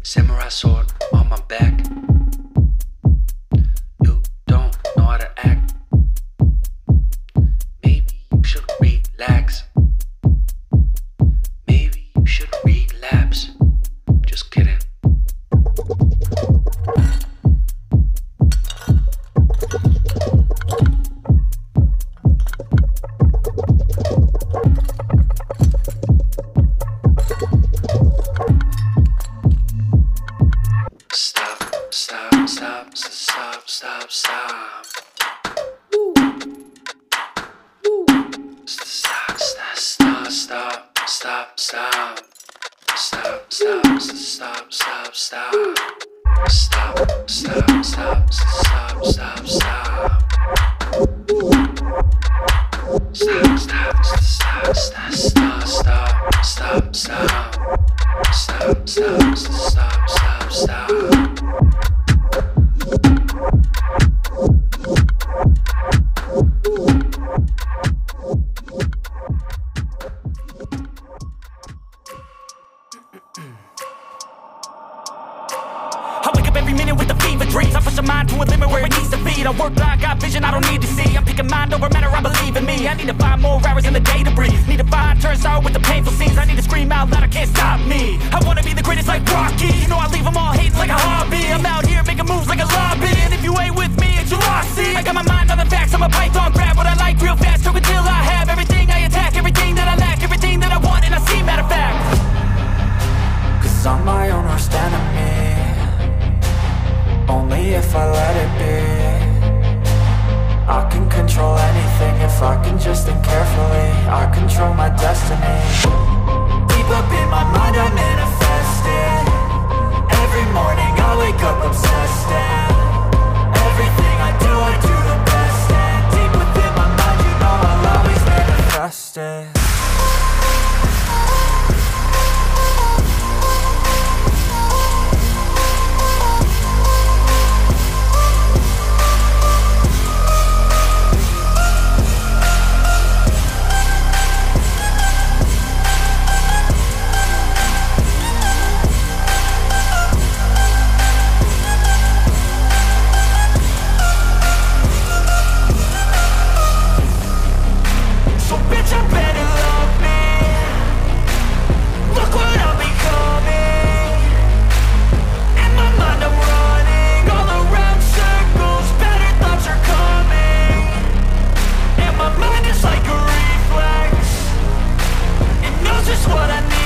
Samurai sword on my back. You don't know how to act. Maybe you should relax. Maybe you should relapse. Just kidding. I wake up every minute with the fever dreams. I push my mind to a limit where it needs to be. I work blind, got vision I don't need to see. I'm picking mind over matter, I believe in me. I need to find more hours in the day to breathe. Need to find turn sour with the painful scenes. I need to scream out loud, I can't stop me. I wanna be the greatest like Rocky. You know I leave them all hating like a hobby. I'm out here making moves like a lobby. And if you ain't with me, it's your loss. See, I got my mind on the facts. I'm a python, grab what I like real fast. Took until I have everything I attack. Everything that I lack, everything that I want. And I see, matter of fact, 'cause I'm my own worst enemy. Only if I let it be. I can control anything if I can just think carefully. I control my destiny. Deep up in my mind I manifest it. Every morning I wake up obsessed, and everything I do the best. And deep within my mind you know I'll always manifest it. What I need.